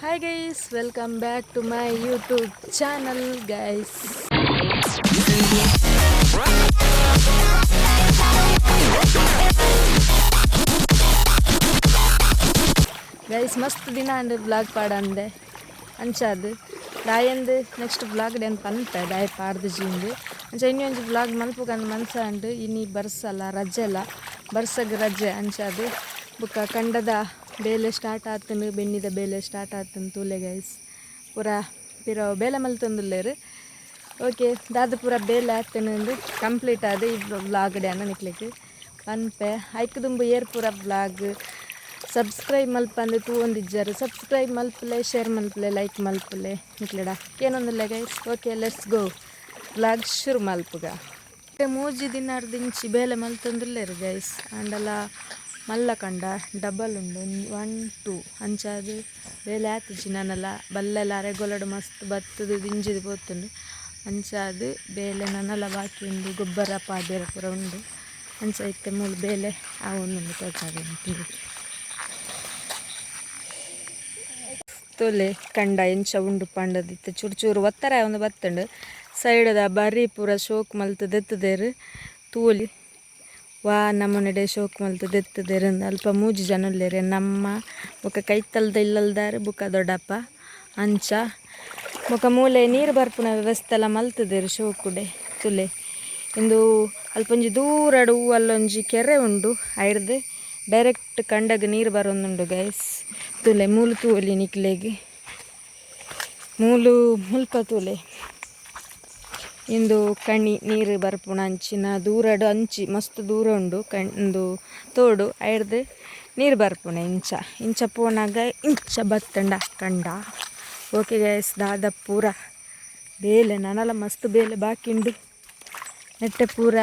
Hi guys, welcome back to my YouTube channel guys. Guys, mast dina and vlog padande anchadu dayendu next vlog den panpe dai paaddu jinde ancha inni onju vlog malpu kan mansa and inni barsala rajala barsag rajje anchadu buka kandada ಬೇಲೆ start ಆತನು ಬೆನ್ನಿದ ಬೇಲೆ start ಆತನು ತೂಲೆ guys ಪೂರ ಪಿರೋ ಬೇಲೆ ಮಲ್ತೊಂದುಲ್ಲೇರು okay ದಾದ ಪೂರ ಬೇಲೆ ಆತನಂದು ಕಂಪ್ಲೀಟ್ ಆದ ಈ ವ್ಲಾಗ್ ಡ್ಯಾನ ನಿಕ್ಲಿಕ್ಕೆ ಪನ್ಪೆ ಐಕದುಂಬು ಏರ್ ಪೂರ ವ್ಲಾಗ್ ಸಬ್ಸ್ಕ್ರೈಬ್ ಮಲ್ಪಂದು ತೂ ಒಂದಿಜ್ಜರು ಸಬ್ಸ್ಕ್ರೈಬ್ ಮಲ್ಪಲೆ ಶೇರ್ ಮಲ್ಪಲೆ ಲೈಕ್ ಮಲ್ಪಲೆ ನಿಕ್ಲೆಡ ಏನೊಂದಿಲ್ಲ guys okay let's go vlog ಶುರು ಮಲ್ಪುಗ ಮೂಜಿ ದಿನಾರ್ದಿಂಚಿ ಬೇಲೆ ಮಲ್ತೊಂದುಲ್ಲೇರು ಗೈಸ್ ಅಂಡಲ ಮಲ್ಲ ಕಂಡ ಡಬಲ್ ಉಂಡು 1 2 ಅಂಚಾದು ಬೇಲೆ ಆತಿಜಿ ನನ್ನಲ್ಲ ಬಲ್ಲೆಲ್ಲ ಅರೆಗೊಲಡು ಮಸ್ತ್ ಬತ್ತದು ದಿಂಜಿದು ಪೋತುಂಡು ಅಂಚಾದು ಬೇಲೆ ನನ್ನಲ್ಲ ಬಾಕಿ ಉಂಡು ಗೊಬ್ಬರ ಪಾಡ್ಯರ ಪೂರ ಉಂಡು ಅಂಚ ಇತ್ತೆ ಮೂಲು ಬೇಲೆ ಆವೊಂದುಂಡು ತೋಟಾದ ತೊಲೆ ಕಂಡ ಎಂಚ ಉಂಡು ಪಂಡದಿತ್ತು ಚೂರು ಚೂರು ಒತ್ತರ ಒಂದು ಬತ್ತುಂಡು ಸೈಡದ ಬರೀ ಪೂರ ಶೋಕ್ ಮಲ್ತು ದೆತ್ತದೇರು ತೂಲಿ ವಾ ನಮ್ಮನೆಡೆ ಶೋಕ್ ಮಲ್ತು ದೆತ್ತದೇರಂದು ಅಲ್ಪ ಮೂಜಿ ಜನಲ್ಲೇರೆ ನಮ್ಮ ಬೊಕ ಕೈತಲ್ದ ಇಲ್ಲಲ್ದಾರೆ ಬುಕ್ಕ ದೊಡ್ಡಪ್ಪ ಅಂಚ ಬೊಕ ಮೂಲೆ ನೀರು ಬರ್ಪುನ ವ್ಯವಸ್ಥೆ ಎಲ್ಲ ಮಲ್ತದೇರು ಶೋಕುಡೆ ತುಲೆ ಇಂದು ಅಲ್ಪೊಂಜಿ ದೂರಡು ಅಲ್ಲೊಂಜಿ ಕೆರೆ ಉಂಡು ಐಡ್ದು ಡೈರೆಕ್ಟ್ ಕಂಡಗ ನೀರು ಬರೋಂದುಂಡು ಗೈಸ್ ತುಲೆ ಮೂಲು ತೂಲಿ ನಿಕ್ಲೆಗೆ ಮೂಲು ಮುಲ್ಪ ತುಲೆ ಇಂದು ಕಣಿ ನೀರು ಬರ್ಪುಣ ಅಂಚಿನ ದೂರಡು ಅಂಚಿ ಮಸ್ತ್ ದೂರ ಉಂಡು ಕಂಡು ತೋಡು ಐಡ್ದು ನೀರು ಬರ್ಪುಣ ಇಂಚ ಪೋನಾಗ ಇಂಚ ಬತ್ತಂಡ ಕಂಡ ಓಕೆ ಗೈಸ್ ದಾದ ಪೂರ ಬೇಲೆ ನನಲ ಮಸ್ತ್ ಬೇಲೆ ಬಾಕಿಂಡು ನೆಟ್ಟೆ ಪೂರ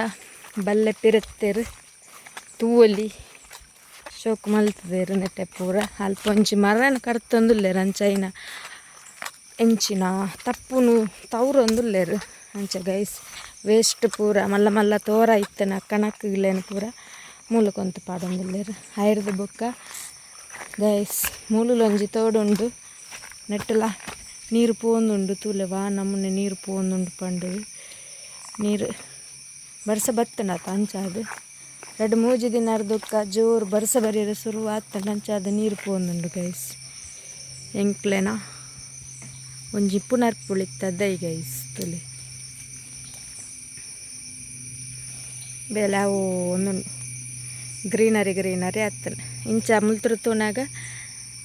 ಬಲ್ಲೆ ಪಿರತ್ತೇರು ತೂವಲಿ ಶೋಕ್ ಮಲ್ತದೇರು ನೆಟ್ಟೆ ಪೂರ ಅಲ್ಪ ಒಂಚಿ ಮರನ ಕಡ್ತೊಂದುಲ್ಲೇರು ಅಂಚೈನ ಎಂಚಿನ ತಪ್ಪುನು ತವ್ರೊಂದುಲ್ಲೇರು ಅಂಚ ಗೈಸ್ ವೇಸ್ಟ್ ಪೂರ ಮಲ್ಲ ಮಲ್ಲ ತೋರ ಇತ್ತನ ಕಣಕ್ಗಿಲೇನು ಪೂರ ಮೂಲಕೊಂತ ಪಾಡೊಂದುಲ್ಲೇರು ಐರ್ದು ಬೊಕ್ಕ ಗೈಸ್ ಮೂಲುಲೊಂಜಿ ತೋಡುಂಡು ನೆಟ್ಟಲ ನೀರು ಪೋಂದುಂಡು ತೂಲೆ ವಾ ನಮ್ಮನೆ ನೀರು ಪೋಂದುಂಡು ಪಂಡು ನೀರು ಬರ್ಸ ಬತ್ತನಾತ ಅಂಚಾದು 2-3 ದಿನ ಅರ್ಧಕ್ಕ ಜೋರು ಬರ್ಸ ಬರೀರ ಶುರು ಆತಂಡ ಅಂಚಾದ ನೀರು ಪೋಂದುಂಡು ಗೈಸ್ ಎಂಕ್ಲೆನ ಒಂಜಿ ಪುನರ್ ಪುಳಿತದ್ದೈ ಗೈಸ್ ತುಲೆ ಬೇಲೆ ಅವು ಒಂದುಂಡು ಗ್ರೀನರಿ ಆತನ ಇಂಚ ಮುಲ್ತುರು ತೂನಾಗ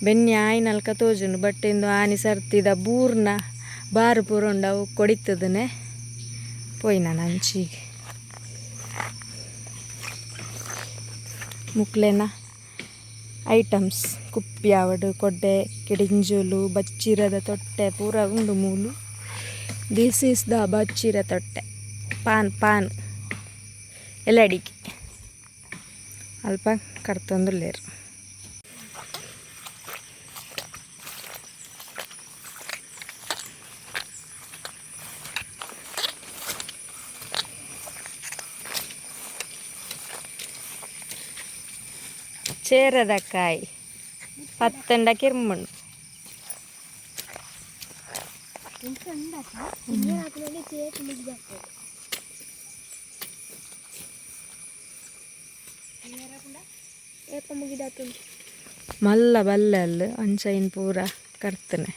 ಬೆನ್ನಿ ಆಯ್ನಲ್ಕ ತೋಜುಂಡು ಬಟ್ ಇಂದು ಆನಿ ಸರ್ತಿದ ಬೂರ್ನ ಬಾರು ಪೂರ ಉಂಡು ಅವು ಕೊಡಿತದನೆ ಪೋಯ್ ನಾನು ಅಂಚಿಗೆ ಮುಕ್ಲೆನ ಐಟಮ್ಸ್ ಕುಪ್ಪಿ ಆವಡು ಕೊಡ್ಡೆ ಕಿಡಿಂಜುಲು ಬಚ್ಚಿರದ ತೊಟ್ಟೆ ಪೂರ ಉಂಡು ಮೂಲು ದಿಸ್ ಈಸ್ ದ ಬಚ್ಚಿರ ತೊಟ್ಟೆ ಪಾನ್ ಎಲ್ಲ ಅಡಿಕೆ ಅಲ್ಪ ಕಡ್ತೊಂದುಲ್ಲೇರು ಚೇರದ ಕಾಯಿ ಪತ್ತಂಡ ಕಿರ್ಮಣ್ಣು ಮಲ್ಲ ಬಲ್ಲೆ ಅಂಚೈನ್ ಪೂರ ಕರ್ತನೆ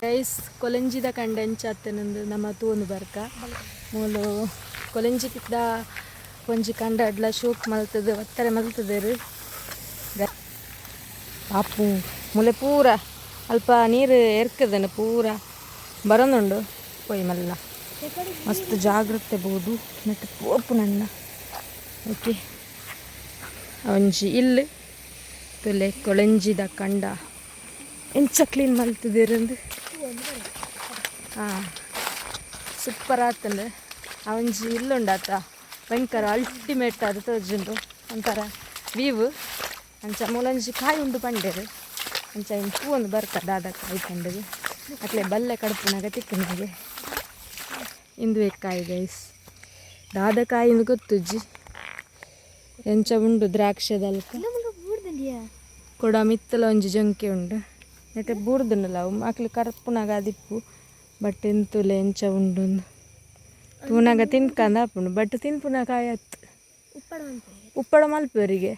ಗೈಸ್ ಕೊಲೆಂಜಿದ ಕಂಡೆಂಚ ಅತ್ತನಂದು ನಮ್ಮ ತೂನು ಬರ್ಕ ಮೂಲು ಕೊಲೆಂಜಿದ ಒಂಜಿ ಕಂಡ ಅಡ್ಲ ಶೋಕ್ ಮಲ್ತದೆ ಒತ್ತರೆ ಮಲ್ತದೇರು ಪಾಪು ಮುಲೆ ಪೂರ ಅಲ್ಪ ನೀರು ಎರ್ಕದನು ಪೂರ ಬರೋನುಂಡು ಪೊಯ್ ಮಲ್ಲ ಮಸ್ತ್ ಜಾಗ್ರತೆ ಬೋದು ನೆಟ್ಟು ಪೋಪು ನನ್ನ ಓಕೆ ಒಂಜಿ ಇಲ್ಲಿ ತುಲೆ ಕೊಳೆಂಜಿದ ಕಂಡ ಎಂಚ ಕ್ಲೀನ್ ಮಲ್ತದೇರಂದು ಹಾಂ ಸೂಪರ್ ಆತಂದ್ರೆ ಒಂಜಿ ಇಲ್ಲುಂಡಾತ ಭಯಂಕರ ಅಲ್ಟಿಮೇಟ್ ಅದು ತೋಜುಂಡು ಒಂಥರ ವ್ಯೂ ಅಂಚ ಮೂಲಂಜಿ ಕಾಯಿ ಉಂಡು ಪಂಡೇರು ಅಂಚ ಇನ್ನು ಪೂ ಒಂದು ಬರ್ತಾರೆ ದಾದ ಕಾಯಿ ಪಂಡದು ಅಟ್ಲೆ ಬಲ್ಲೆ ಕಡುಪುನಾಗ ತಿಕ್ಕನಿಗೆ ಇಂದು ಕಾಯಿ ಗೈಸ್ ದಾದ ಕಾಯಿಂದ ಗೊತ್ತುಜ್ಜಿ ಎಂಚ ಉಂಡು ದ್ರಾಕ್ಷದಲ್ಕ ಕೊಡ ಮಿತ್ತಲ ಒಂಜಿ ಜಂಕೆ ಉಂಡು ನೆಟ್ಟೆ ಬೂರ್ದನಲ್ಲ ಅವು ಮಕ್ಳು ಕರ್ಪುನಾಗ ದಿಪ್ಪು ಬಟ್ ಎಂತುಲೆ ಎಂಚ ಉಂಡು ತೂನಾಗ ತಿನ್ಕಂದ ಹಾಪುಂಡು ಬಟ್ ತಿನ್ಪುನ ಕಾಯಿ ಹತ್ತು ಉಪ್ಪಳ ಮಲ್ಪವರಿಗೆ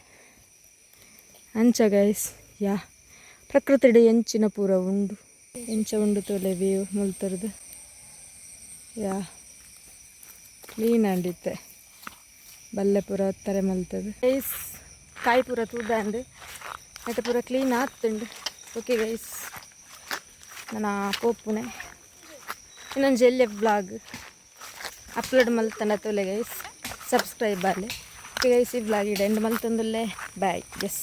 ಅಂಚ ಗೈಸ್ ಯಾ ಪ್ರಕೃತಿಡೆ ಎಂಚಿನ ಪೂರ ಉಂಡು ಎಂಚ ಉಂಡು ತೋಲೆ ಬೇವು ಮುಲ್ತರದು ಯಾ ಕ್ಲೀನ್ ಅಂಡಿತ್ತೆ ಬಲ್ಲೆ ಪೂರ ಒತ್ತಾರೆ ಮಲ್ತದು ಗೈಸ್ ಕಾಯಿ ಪೂರ ತೂದಂಡು ನೆಟ್ಟ ಪೂರ ಕ್ಲೀನ್ ಆತುಂಡು ಓಕೆ ಗೈಸ್ ನನ್ನ ಪೋಪುನೆ ಇನ್ನೊಂದು ಜೆಲ್ಲೆ ಬ್ಲಾಗ್ ಅಪ್ಲೋಡ್ ಮಲ್ತನ ತೋಲೆ ಗೈಸ್ ಸಬ್ಸ್ಕ್ರೈಬ್ ಆಗಲಿ ಓಕೆ ಗೈಸ್ ಈ ಬ್ಲಾಗ್ ಇಡೆ ಎಂಡ್ ಮಲ್ತಂದುಲ್ಲೆ ಬಾಯ್ ಎಸ್